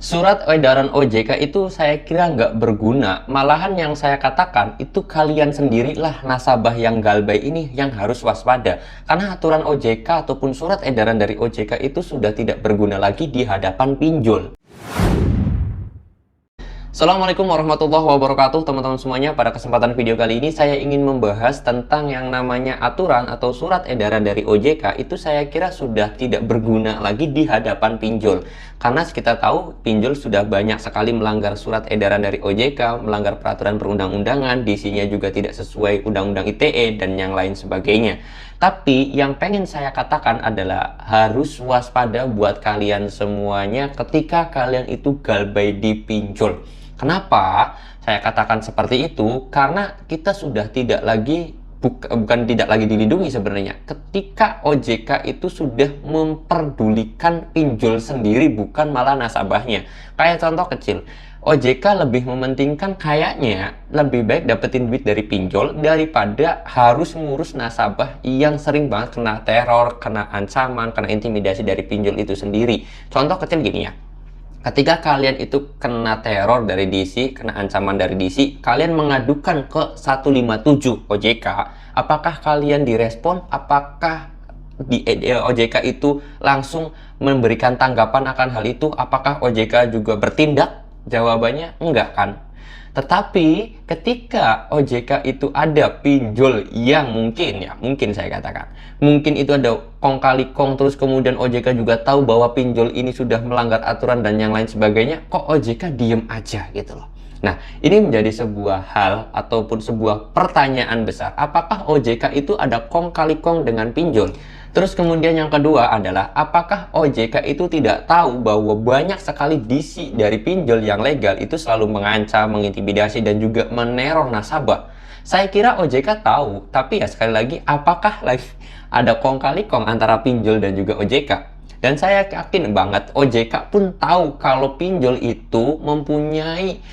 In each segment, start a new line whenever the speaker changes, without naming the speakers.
Surat edaran OJK itu saya kira nggak berguna. Malahan yang saya katakan itu kalian sendirilah nasabah yang galbay ini yang harus waspada. Karena aturan OJK ataupun surat edaran dari OJK itu sudah tidak berguna lagi di hadapan pinjol. Assalamualaikum warahmatullahi wabarakatuh teman-teman semuanya. Pada kesempatan video kali ini saya ingin membahas tentang yang namanya aturan atau surat edaran dari OJK. Itu saya kira sudah tidak berguna lagi di hadapan pinjol. Karena kita tahu pinjol sudah banyak sekali melanggar surat edaran dari OJK, melanggar peraturan perundang-undangan, isinya juga tidak sesuai undang-undang ITE dan yang lain sebagainya. Tapi yang pengen saya katakan adalah harus waspada buat kalian semuanya ketika kalian itu galbay di pinjol. Kenapa saya katakan seperti itu? Karena kita sudah tidak lagi bukan tidak lagi dilindungi sebenarnya. Ketika OJK itu sudah memperdulikan pinjol sendiri, bukan malah nasabahnya. Kayak contoh kecil, OJK lebih mementingkan kayaknya lebih baik dapetin duit dari pinjol daripada harus ngurus nasabah yang sering banget kena teror, kena ancaman, kena intimidasi dari pinjol itu sendiri. Contoh kecil gini ya. Ketika kalian itu kena teror dari DC, kena ancaman dari DC, kalian mengadukan ke 157 OJK, apakah kalian direspon? Apakah di OJK itu langsung memberikan tanggapan akan hal itu? Apakah OJK juga bertindak? Jawabannya enggak kan? Tetapi ketika OJK itu ada pinjol yang mungkin saya katakan, mungkin itu ada kong kali kong, terus kemudian OJK juga tahu bahwa pinjol ini sudah melanggar aturan dan yang lain sebagainya, kok OJK diem aja gitu loh. Nah, ini menjadi sebuah hal ataupun sebuah pertanyaan besar. Apakah OJK itu ada kong kali kong dengan pinjol? Terus kemudian yang kedua adalah, apakah OJK itu tidak tahu bahwa banyak sekali DC dari pinjol yang legal itu selalu mengancam, mengintimidasi, dan juga meneror nasabah? Saya kira OJK tahu, tapi ya sekali lagi, apakah lagi ada kong kali kong antara pinjol dan juga OJK? Dan saya yakin banget OJK pun tahu kalau pinjol itu mempunyai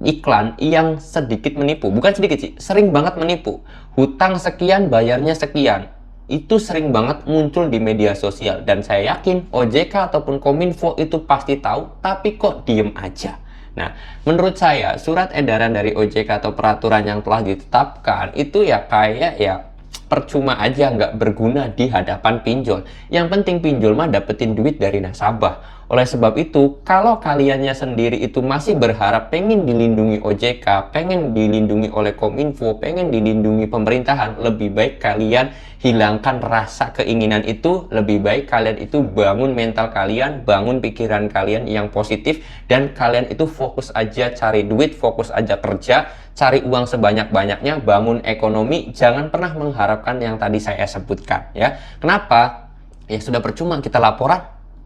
iklan yang sedikit menipu. Bukan sedikit sih, sering banget menipu. Hutang sekian, bayarnya sekian. Itu sering banget muncul di media sosial. Dan saya yakin OJK ataupun Kominfo itu pasti tahu, tapi kok diem aja. Nah, menurut saya surat edaran dari OJK atau peraturan yang telah ditetapkan itu ya kayak ya percuma aja, nggak berguna di hadapan pinjol. Yang penting pinjol mah dapetin duit dari nasabah. Oleh sebab itu, kalau kaliannya sendiri itu masih berharap pengen dilindungi OJK, pengen dilindungi oleh Kominfo, pengen dilindungi pemerintahan, lebih baik kalian hilangkan rasa keinginan itu, lebih baik kalian itu bangun mental kalian, bangun pikiran kalian yang positif, dan kalian itu fokus aja cari duit, fokus aja kerja, cari uang sebanyak-banyaknya, bangun ekonomi, jangan pernah mengharapkan yang tadi saya sebutkan ya. Kenapa? Ya sudah percuma kita laporan,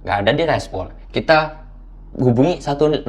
nggak ada direspon. Kita hubungi 157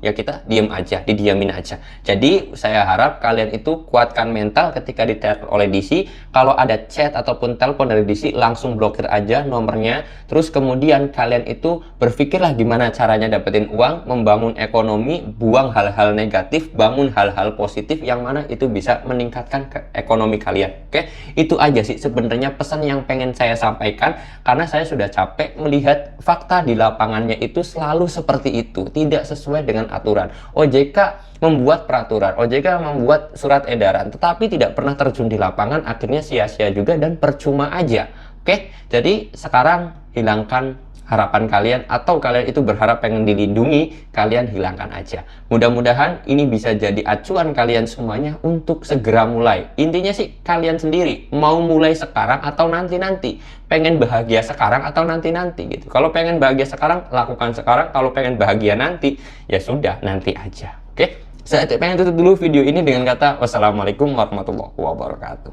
ya kita diem aja, didiamin aja. Jadi saya harap kalian itu kuatkan mental ketika diteror oleh DC. Kalau ada chat ataupun telepon dari DC, langsung blokir aja nomornya. Terus kemudian kalian itu berpikirlah gimana caranya dapetin uang, membangun ekonomi, buang hal-hal negatif, bangun hal-hal positif yang mana itu bisa meningkatkan ke ekonomi kalian. Oke, itu aja sih sebenarnya pesan yang pengen saya sampaikan, karena saya sudah capek melihat fakta di lapangannya itu selalu seperti itu, tidak sesuai dengan aturan. OJK membuat peraturan, OJK membuat surat edaran, tetapi tidak pernah terjun di lapangan, akhirnya sia-sia juga dan percuma aja. Oke, jadi sekarang hilangkan harapan kalian, atau kalian itu berharap pengen dilindungi, kalian hilangkan aja. Mudah-mudahan ini bisa jadi acuan kalian semuanya untuk segera mulai. Intinya sih kalian sendiri mau mulai sekarang atau nanti-nanti. Pengen bahagia sekarang atau nanti-nanti gitu. Kalau pengen bahagia sekarang, lakukan sekarang. Kalau pengen bahagia nanti, ya sudah, nanti aja. Oke, saya pengen tutup dulu video ini dengan kata wassalamualaikum warahmatullahi wabarakatuh.